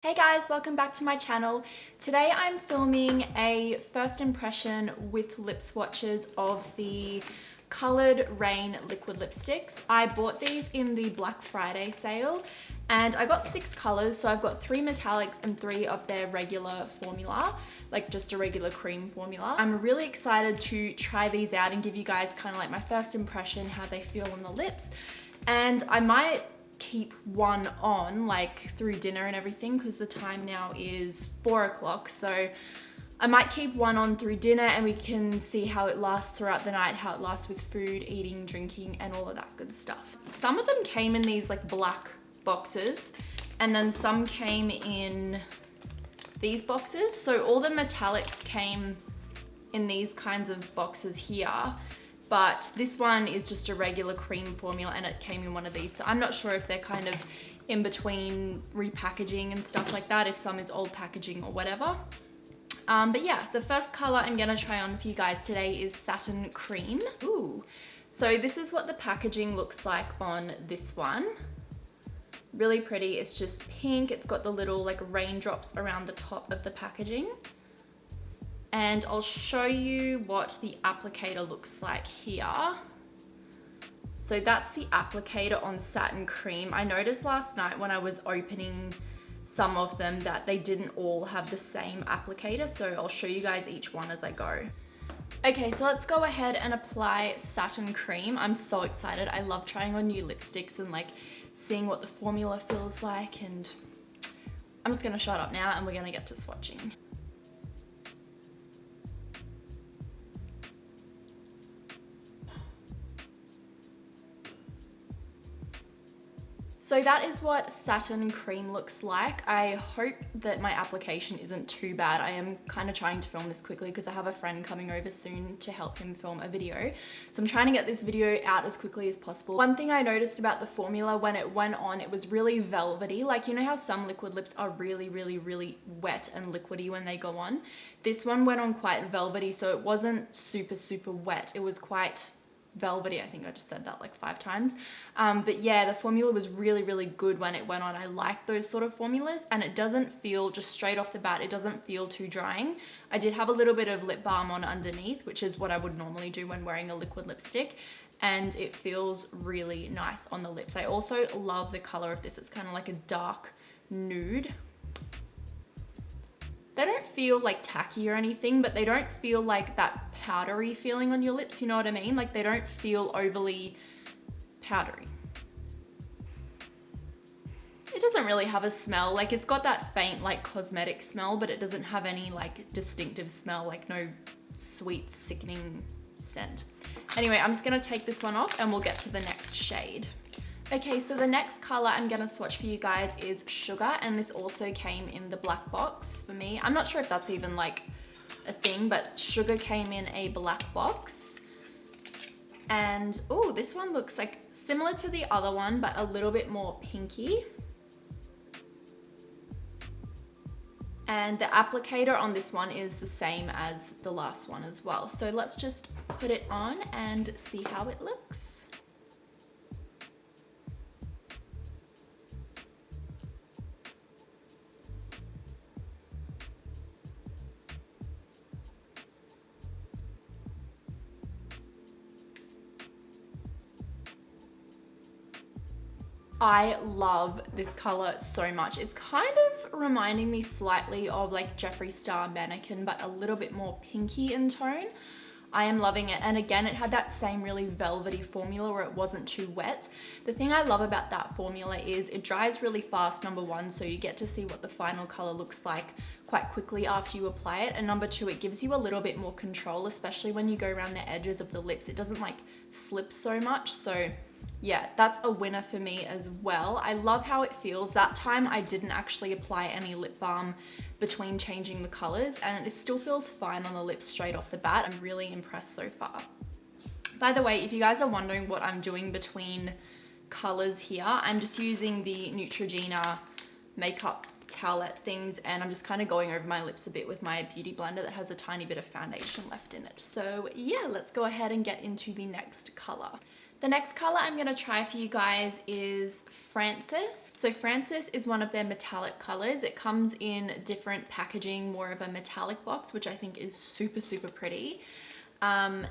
Hey guys, welcome back to my channel. Today I'm filming a first impression with lip swatches of the coloured Raine liquid lipsticks. I bought these in the Black Friday sale and I got 6 colours, so I've got 3 metallics and 3 of their regular formula, like just a regular cream formula. I'm really excited to try these out and give you guys kind of like my first impression, how they feel on the lips. And I might keep one on like through dinner and everything because the time now is 4 o'clock, so I might keep one on through dinner and we can see how it lasts throughout the night, how it lasts with food, eating, drinking, and all of that good stuff. Some of them came in these like black boxes and then some came in these boxes, so all the metallics came in these kinds of boxes here. But this one is just a regular cream formula and it came in one of these. So I'm not sure if they're kind of in between repackaging and stuff like that, if some is old packaging or whatever. But yeah, the first color I'm gonna try on for you guys today is Satin Cream. Ooh, so this is what the packaging looks like on this one. Really pretty, it's just pink. It's got the little like raindrops around the top of the packaging. And I'll show you what the applicator looks like here. So that's the applicator on Satin Cream. I noticed last night when I was opening some of them that they didn't all have the same applicator, so I'll show you guys each one as I go. Okay, so let's go ahead and apply Satin Cream. I'm so excited. I love trying on new lipsticks and like seeing what the formula feels like, and I'm just gonna shut up now and we're gonna get to swatching. So that is what Satin Cream looks like. I hope that my application isn't too bad. I am kind of trying to film this quickly because I have a friend coming over soon to help him film a video. So I'm trying to get this video out as quickly as possible. One thing I noticed about the formula when it went on, it was really velvety. Like, you know how some liquid lips are really, really, really wet and liquidy when they go on? This one went on quite velvety, so it wasn't super, super wet. It was quite velvety. I think I just said that like 5 times. But yeah, the formula was really, really good when it went on. I like those sort of formulas, and it doesn't feel, just straight off the bat, it doesn't feel too drying. I did have a little bit of lip balm on underneath, which is what I would normally do when wearing a liquid lipstick, and it feels really nice on the lips. I also love the color of this. It's kind of like a dark nude. They don't feel like tacky or anything, but they don't feel like that powdery feeling on your lips, you know what I mean? Like, they don't feel overly powdery. It doesn't really have a smell. Like, it's got that faint like cosmetic smell, but it doesn't have any like distinctive smell, like no sweet sickening scent. Anyway, I'm just gonna take this one off and we'll get to the next shade. Okay, so the next color I'm gonna swatch for you guys is Sugar, and this also came in the black box for me. I'm not sure if that's even like a thing, but Sugar came in a black box. And oh, this one looks like similar to the other one, but a little bit more pinky. And the applicator on this one is the same as the last one as well. So let's just put it on and see how it looks. I love this color so much. It's kind of reminding me slightly of like Jeffree Star Mannequin, but a little bit more pinky in tone. I am loving it. And again, it had that same really velvety formula where it wasn't too wet. The thing I love about that formula is it dries really fast, number one, so you get to see what the final color looks like quite quickly after you apply it. And number two, it gives you a little bit more control, especially when you go around the edges of the lips. It doesn't like slip so much. So yeah, that's a winner for me as well. I love how it feels. That time I didn't actually apply any lip balm between changing the colors, and it still feels fine on the lips straight off the bat. I'm really impressed so far. By the way, if you guys are wondering what I'm doing between colors here, I'm just using the Neutrogena makeup towelette things, and I'm just kind of going over my lips a bit with my beauty blender that has a tiny bit of foundation left in it. So yeah, let's go ahead and get into the next color. The next color I'm gonna try for you guys is Francis. So Francis is one of their metallic colors. It comes in different packaging, more of a metallic box, which I think is super, super pretty. And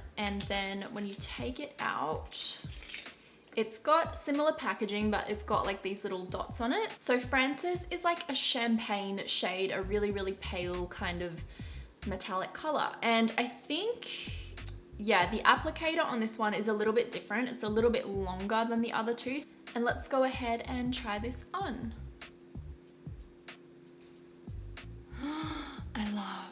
then when you take it out, it's got similar packaging, but it's got like these little dots on it. So Francis is like a champagne shade, a really, really pale kind of metallic color. And I think, yeah, the applicator on this one is a little bit different. It's a little bit longer than the other two. And let's go ahead and try this on. I love.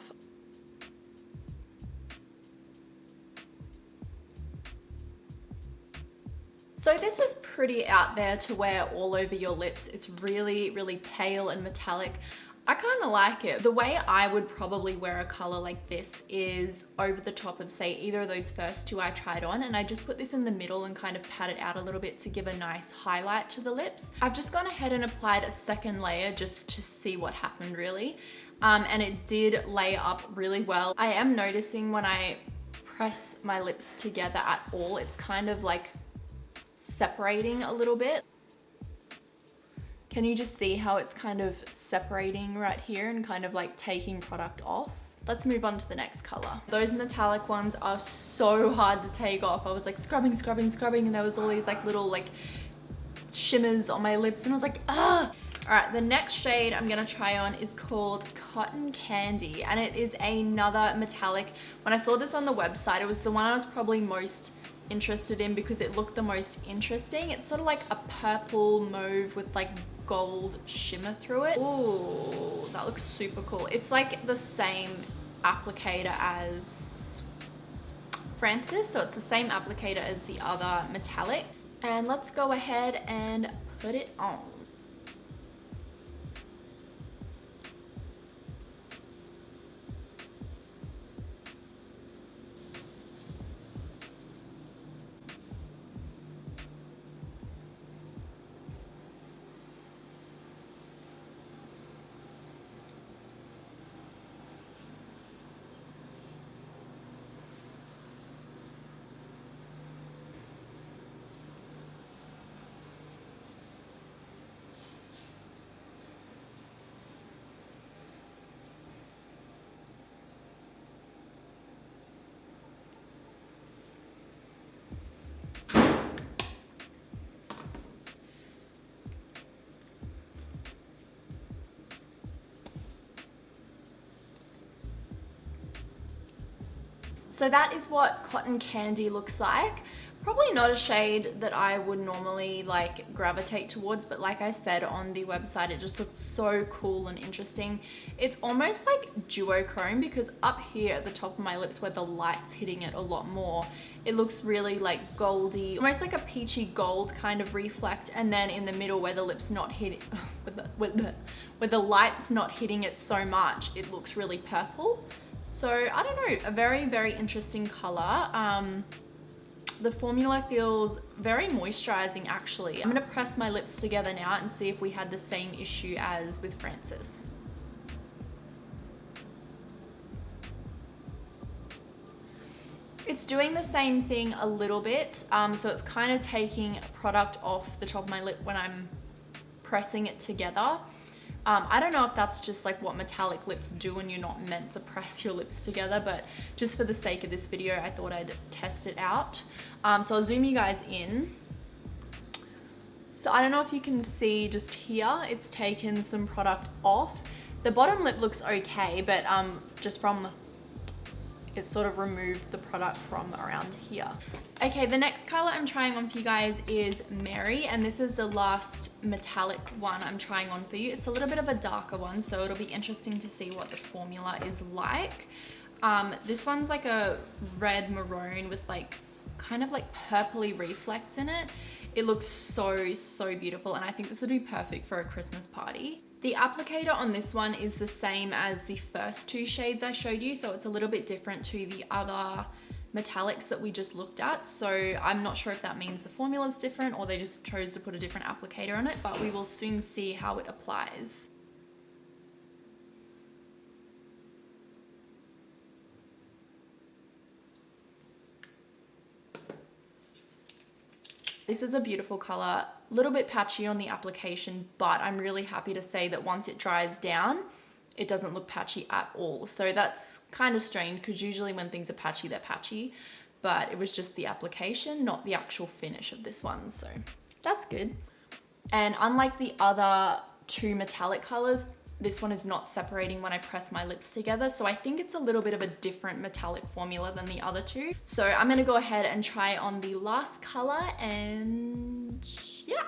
So this is pretty out there to wear all over your lips. It's really, really pale and metallic. I kind of like it. The way I would probably wear a color like this is over the top of, say, either of those first two I tried on, and I just put this in the middle and kind of pat it out a little bit to give a nice highlight to the lips. I've just gone ahead and applied a second layer just to see what happened really. And it did lay up really well. I am noticing when I press my lips together at all, it's kind of like separating a little bit. Can you just see how it's kind of separating right here and kind of like taking product off? Let's move on to the next color. Those metallic ones are so hard to take off. I was like scrubbing, and there was all these like little like shimmers on my lips and I was like, ah! All right, the next shade I'm gonna try on is called Kotton Kandy, and it is another metallic. When I saw this on the website, it was the one I was probably most interested in because it looked the most interesting. It's sort of like a purple mauve with like gold shimmer through it. Ooh, that looks super cool. It's like the same applicator as Francis, so it's the same applicator as the other metallic. And let's go ahead and put it on. So that is what Kotton Kandy looks like. Probably not a shade that I would normally like gravitate towards, but like I said on the website, it just looks so cool and interesting. It's almost like duochrome because up here at the top of my lips where the light's hitting it a lot more, it looks really like goldy, almost like a peachy gold kind of reflect, and then in the middle where the lips not hitting, where the light's not hitting it so much, it looks really purple. So I don't know, a very, very interesting color. The formula feels very moisturizing actually. I'm gonna press my lips together now and see if we had the same issue as with Francis. It's doing the same thing a little bit. So it's kind of taking product off the top of my lip when I'm pressing it together. I don't know if that's just like what metallic lips do and you're not meant to press your lips together, but just for the sake of this video, I thought I'd test it out. So I'll zoom you guys in. So I don't know if you can see just here, it's taken some product off. The bottom lip looks okay, but just from, it sort of removed the product from around here. Okay, the next color I'm trying on for you guys is Mary, and this is the last metallic one I'm trying on for you. It's a little bit of a darker one, so it'll be interesting to see what the formula is like. This one's like a red maroon with like kind of like purpley reflex in it. It looks so, so beautiful, and I think this would be perfect for a Christmas party. The applicator on this one is the same as the first two shades I showed you, so it's a little bit different to the other metallics that we just looked at. So I'm not sure if that means the formula is different or they just chose to put a different applicator on it, but we will soon see how it applies. This is a beautiful color, a little bit patchy on the application, but I'm really happy to say that once it dries down, it doesn't look patchy at all. So that's kind of strange because usually when things are patchy, they're patchy, but it was just the application, not the actual finish of this one. So that's good. And unlike the other two metallic colors, this one is not separating when I press my lips together. So I think it's a little bit of a different metallic formula than the other two. So I'm gonna go ahead and try on the last color and yeah.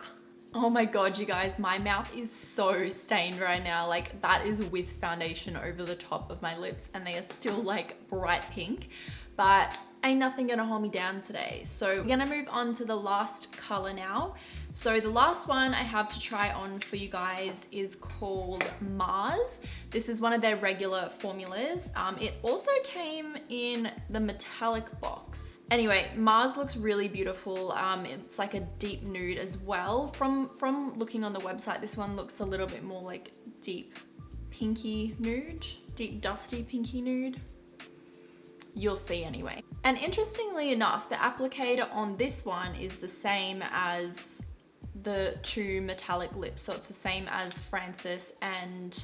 Oh my God, you guys, my mouth is so stained right now. Like that is with foundation over the top of my lips and they are still like bright pink, but ain't nothing gonna hold me down today. So we're gonna move on to the last color now. So the last one I have to try on for you guys is called Mars. This is one of their regular formulas. It also came in the metallic box. Anyway, Mars looks really beautiful. It's like a deep nude as well. From looking on the website, this one looks a little bit more like deep pinky nude, deep dusty pinky nude. You'll see anyway. And interestingly enough, the applicator on this one is the same as the two metallic lips. So it's the same as Francis and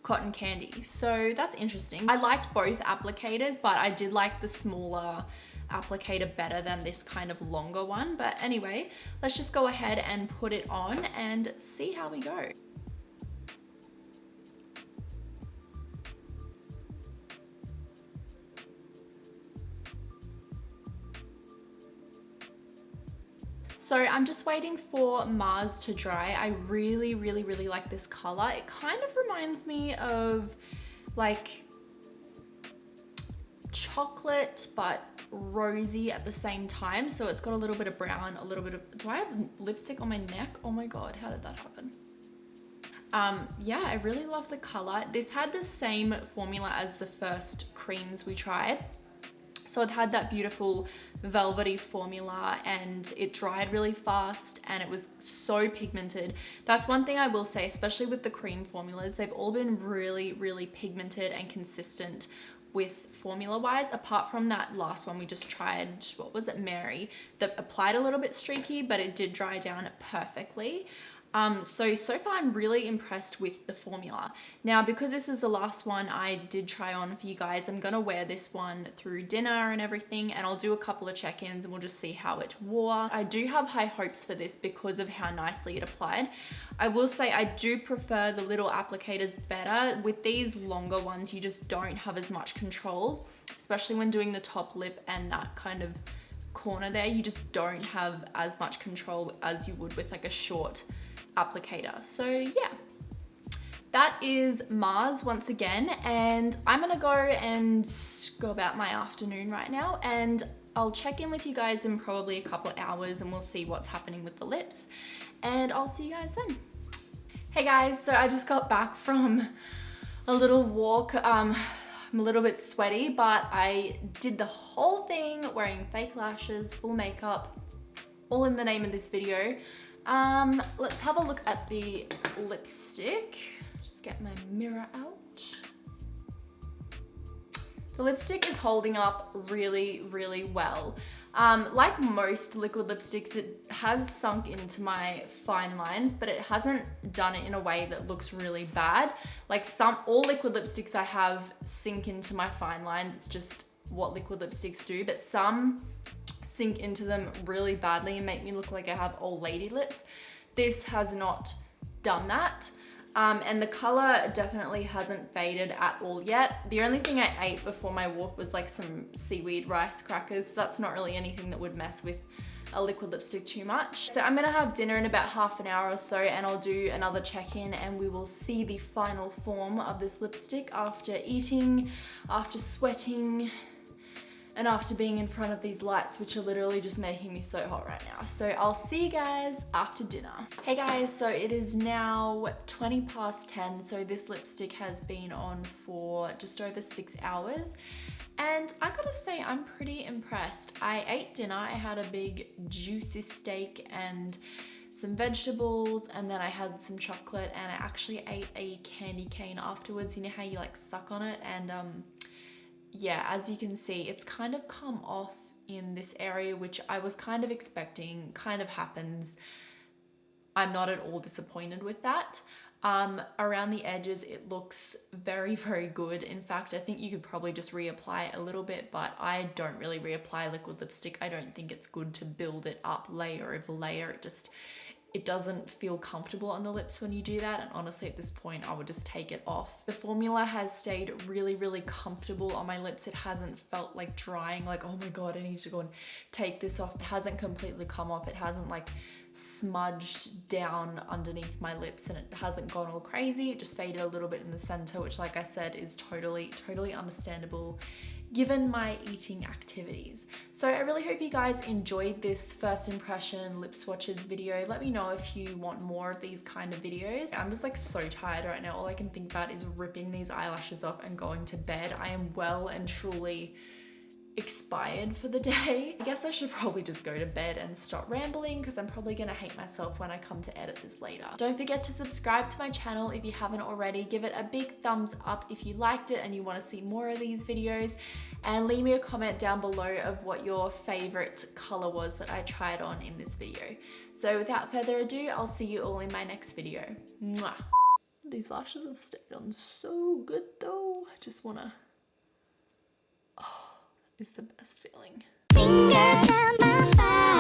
Kotton Kandy. So that's interesting. I liked both applicators, but I did like the smaller applicator better than this kind of longer one. But anyway, let's just go ahead and put it on and see how we go. So I'm just waiting for Mars to dry. I really like this color. It kind of reminds me of like chocolate, but rosy at the same time. So it's got a little bit of brown, a little bit of, do I have lipstick on my neck? Oh my God, how did that happen? Yeah, I really love the color. This had the same formula as the first creams we tried. So it had that beautiful velvety formula and it dried really fast and it was so pigmented. That's one thing I will say, especially with the cream formulas, they've all been really pigmented and consistent with formula wise, apart from that last one we just tried, what was it, Mary, that applied a little bit streaky, but it did dry down perfectly. So far I'm really impressed with the formula. Now, because this is the last one I did try on for you guys, I'm gonna wear this one through dinner and everything, and I'll do a couple of check-ins and we'll just see how it wore. I do have high hopes for this because of how nicely it applied. I will say I do prefer the little applicators better. With these longer ones, you just don't have as much control, especially when doing the top lip and that kind of corner there. You just don't have as much control as you would with like a short applicator. So yeah, that is Mars once again, and I'm gonna go about my afternoon right now, and I'll check in with you guys in probably a couple of hours and we'll see what's happening with the lips, and I'll see you guys then. Hey guys, so I just got back from a little walk. I'm a little bit sweaty, but I did the whole thing wearing fake lashes, full makeup, all in the name of this video. Let's have a look at the lipstick. Just get my mirror out. The lipstick is holding up really well. Like most liquid lipsticks, it has sunk into my fine lines, but it hasn't done it in a way that looks really bad. Like all liquid lipsticks I have sink into my fine lines. It's just what liquid lipsticks do, but some sink into them really badly and make me look like I have old lady lips. This has not done that. And the color definitely hasn't faded at all yet. The only thing I ate before my walk was like some seaweed rice crackers. That's not really anything that would mess with a liquid lipstick too much. So I'm gonna have dinner in about half an hour or so, and I'll do another check-in and we will see the final form of this lipstick after eating, after sweating, and after being in front of these lights, which are literally just making me so hot right now. So I'll see you guys after dinner. Hey guys, so it is now 20 past 10. So this lipstick has been on for just over 6 hours. And I gotta say, I'm pretty impressed. I ate dinner, I had a big juicy steak and some vegetables, and then I had some chocolate, and I actually ate a candy cane afterwards. You know how you like suck on it? And yeah, as you can see, it's kind of come off in this area, which I was kind of expecting, kind of happens. I'm not at all disappointed with that. Around the edges, it looks very, very good. In fact, I think you could probably just reapply a little bit, but I don't really reapply liquid lipstick. I don't think it's good to build it up layer over layer. It doesn't feel comfortable on the lips when you do that, and honestly at this point I would just take it off. The formula has stayed really, really comfortable on my lips. It hasn't felt like drying, like oh my god I need to go and take this off. It hasn't completely come off. It hasn't like smudged down underneath my lips, and it hasn't gone all crazy. It just faded a little bit in the center, which like I said is totally understandable given my eating activities. So I really hope you guys enjoyed this first impression lip swatches video. Let me know if you want more of these kind of videos. I'm just like so tired right now. All I can think about is ripping these eyelashes off and going to bed. I am well and truly expired for the day. I guess I should probably just go to bed and stop rambling because I'm probably gonna hate myself when I come to edit this later. Don't forget to subscribe to my channel if you haven't already. Give it a big thumbs up if you liked it and you want to see more of these videos, and leave me a comment down below of what your favorite color was that I tried on in this video. So without further ado, I'll see you all in my next video. Mwah. These lashes have stayed on so good though. I just wanna, is the best feeling. Fingers down my spine.